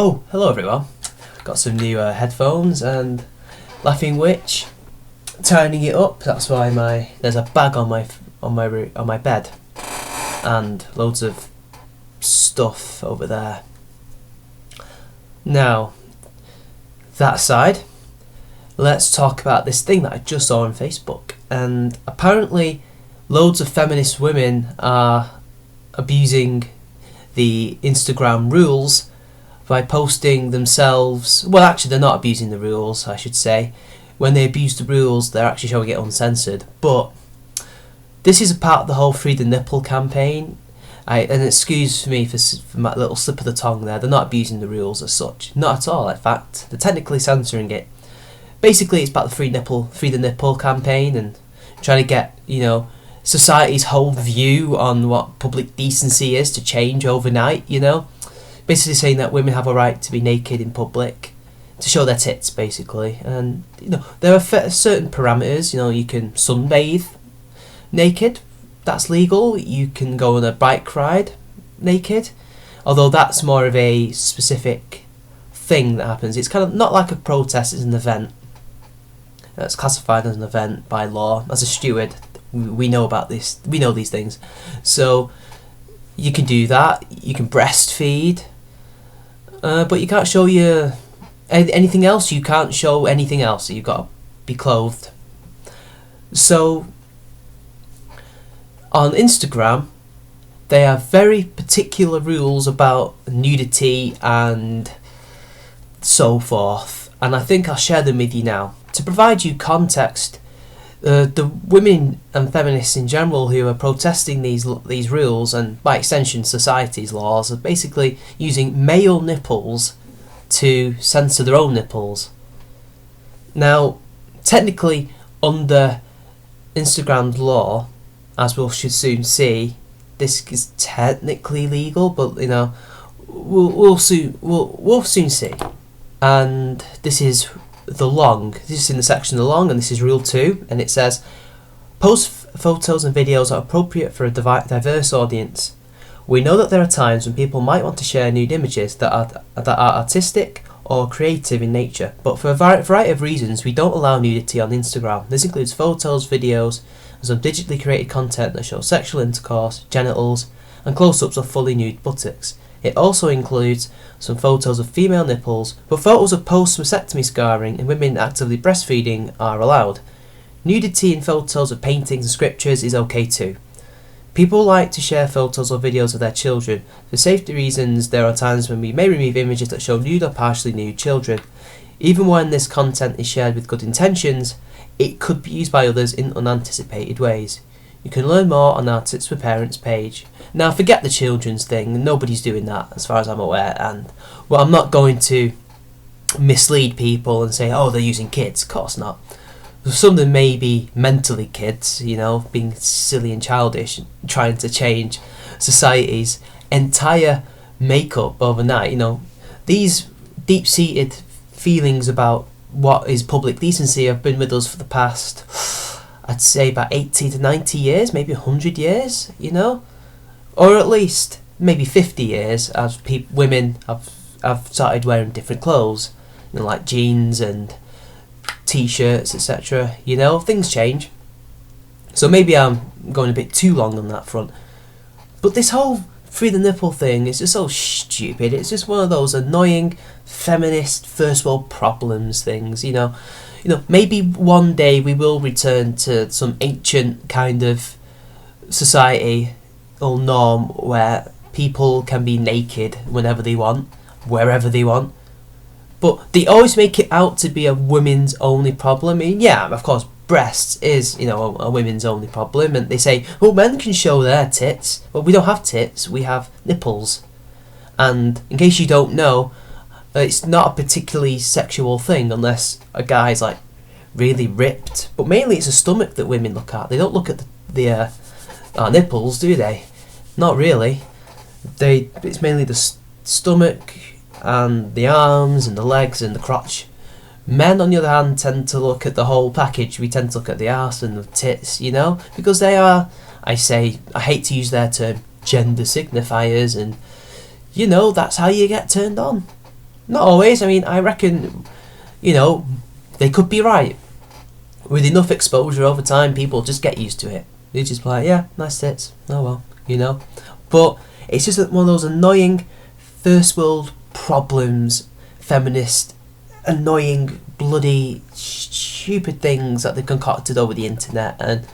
Oh, hello everyone. Got some new headphones and Laughing Witch turning it up. That's why there's a bag on my bed and loads of stuff over there. Now, that aside, let's talk about this thing that I just saw on Facebook. And apparently, loads of feminist women are abusing the Instagram rules by posting themselves. Well, actually, they're not abusing the rules, I should say. When they abuse the rules, they're actually showing it uncensored. But this is a part of the whole Free the Nipple campaign. And excuse me for my little slip of the tongue there. They're not abusing the rules as such. Not at all, in fact. They're technically censoring it. Basically, it's about the Free the Nipple campaign and trying to get, society's whole view on what public decency is to change overnight, Basically saying that women have a right to be naked in public, to show their tits, basically. And, there are certain parameters. You can sunbathe naked. That's legal. You can go on a bike ride naked. Although that's more of a specific thing that happens. It's kind of not like a protest, it's an event. It's classified as an event by law. As a steward, we know about this. We know these things. So you can do that. You can breastfeed. But you can't show anything else. You can't show anything else. You've got to be clothed. So on Instagram, they have very particular rules about nudity and so forth. And I think I'll share them with you now. To provide you context, the women and feminists in general who are protesting these rules, and by extension society's laws, are basically using male nipples to censor their own nipples. Now, technically, under Instagram's law, as we should soon see, this is technically legal, but we'll soon see. And this is the loooong. This is in the section of the loooong, and this is rule 2, and it says, post photos and videos are appropriate for a diverse audience. We know that there are times when people might want to share nude images that are artistic or creative in nature, but for a variety of reasons we don't allow nudity on Instagram. This includes photos, videos, and some digitally created content that shows sexual intercourse, genitals, and close-ups of fully nude buttocks. It also includes some photos of female nipples, but photos of post-mastectomy scarring and women actively breastfeeding are allowed. Nudity in photos of paintings and scriptures is okay too. People like to share photos or videos of their children. For safety reasons, there are times when we may remove images that show nude or partially nude children. Even when this content is shared with good intentions, it could be used by others in unanticipated ways. You can learn more on our Tips for Parents page. Now, forget the children's thing. Nobody's doing that, as far as I'm aware. And I'm not going to mislead people and say, oh, they're using kids. Of course not. Some of them may be mentally kids, being silly and childish, trying to change society's entire makeup overnight. These deep-seated feelings about what is public decency have been with us for the past, I'd say, about 80 to 90 years, maybe 100 years, or at least maybe 50 years, as women have started wearing different clothes, like jeans and t-shirts, etc. Things change. So maybe I'm going a bit too long on that front. But this whole Free the Nipple thing is just so stupid. It's just one of those annoying feminist first world problems things, Maybe one day we will return to some ancient kind of society or norm where people can be naked whenever they want, wherever they want. But they always make it out to be a women's only problem. Of course, breasts is, a women's only problem. And they say, well, men can show their tits. Well, we don't have tits, we have nipples. And in case you don't know, it's not a particularly sexual thing unless a guy's like really ripped. But mainly it's a stomach that women look at. They don't look at the nipples, do they? Not really. It's mainly the stomach and the arms and the legs and the crotch. Men, on the other hand, tend to look at the whole package. We tend to look at the arse and the tits, because they are, I hate to use their term, gender signifiers, and that's how you get turned on. Not always. I mean, I reckon, you know, they could be right. With enough exposure over time, people just get used to it. They just be like, yeah, nice tits. Oh well, you know. But it's just one of those annoying first world problems, feminist, annoying, bloody, stupid things that they've concocted over the internet, and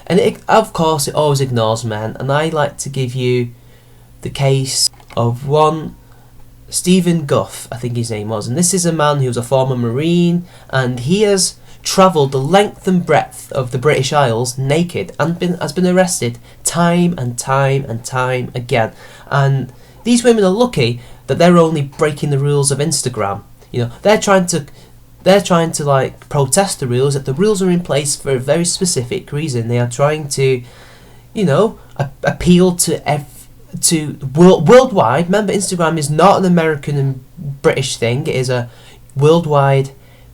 it, of course, it always ignores men. And I like to give you the case of one Stephen Guff, I think his name was, and this is a man who was a former Marine, and he has travelled the length and breadth of the British Isles naked and has been arrested time and time and time again. And these women are lucky that they're only breaking the rules of Instagram. You know, they're trying to like protest the rules, that the rules are in place for a very specific reason. They are trying to, you know, appeal to worldwide. Remember, Instagram is not an American and British thing. It is a worldwide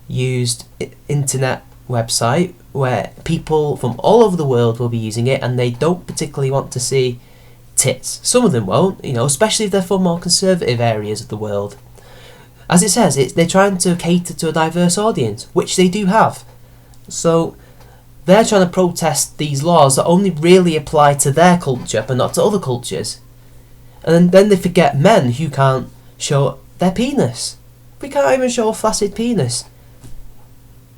used internet website where people from all over the world will be using it, and they don't particularly want to see tits. Some of them won't, you know, especially if they're from more conservative areas of the world. As it says, they're trying to cater to a diverse audience, which they do have. So they're trying to protest these laws that only really apply to their culture but not to other cultures. And then they forget men who can't show their penis. We can't even show a flaccid penis.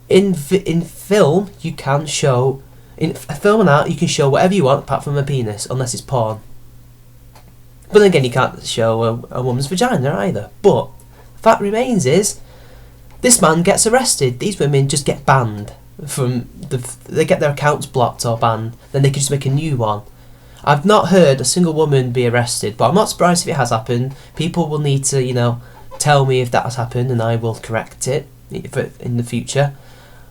In film, you can show... In film and art, you can show whatever you want apart from a penis, unless it's porn. But then again, you can't show a woman's vagina either. But the fact remains is, this man gets arrested. These women just get banned from they get their accounts blocked or banned. Then they can just make a new one. I've not heard a single woman be arrested, but I'm not surprised if it has happened. People will need to, you know, tell me if that has happened, and I will correct it in the future.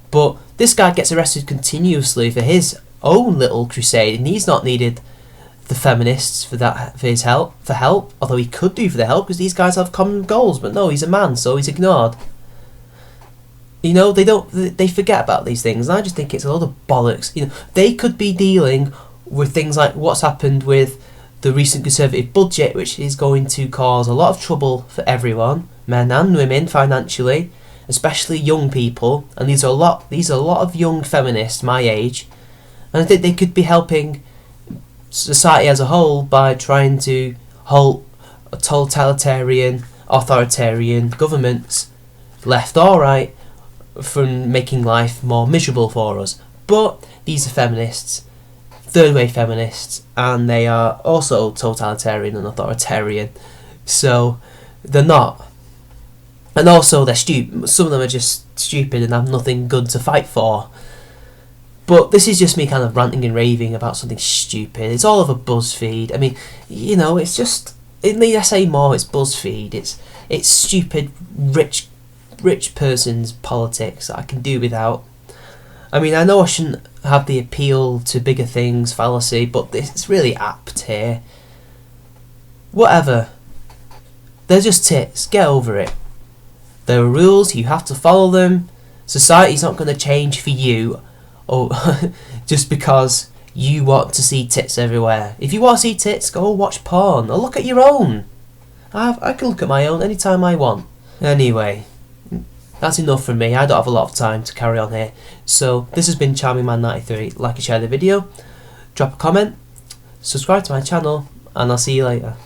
But this guy gets arrested continuously for his own little crusade, and he's not needed the feminists for help, although he could do for the help, because these guys have common goals. But no, he's a man, so he's ignored. You know, they forget about these things, and I just think it's a lot of bollocks. You know, they could be dealing with things like what's happened with the recent Conservative budget, which is going to cause a lot of trouble for everyone, men and women, financially, especially young people. And these are a lot of young feminists my age, and I think they could be helping society as a whole by trying to halt totalitarian, authoritarian governments, left or right, from making life more miserable for us. But these are feminists, third wave feminists, and they are also totalitarian and authoritarian, so they're not. And also they're stupid. Some of them are just stupid and have nothing good to fight for. But this is just me kind of ranting and raving about something stupid. It's all over BuzzFeed. I mean, you know, it's just, in the SA more, it's BuzzFeed. It's stupid rich person's politics that I can do without. I mean, I know I shouldn't have the appeal to bigger things fallacy, but it's really apt here. Whatever. They're just tits. Get over it. There are rules, you have to follow them. Society's not going to change for you, or just because you want to see tits everywhere. If you want to see tits, go watch porn, or look at your own. I can look at my own anytime I want. Anyway, that's enough from me. I don't have a lot of time to carry on here. So this has been Charming Man 93. Like and share the video, drop a comment, subscribe to my channel, and I'll see you later.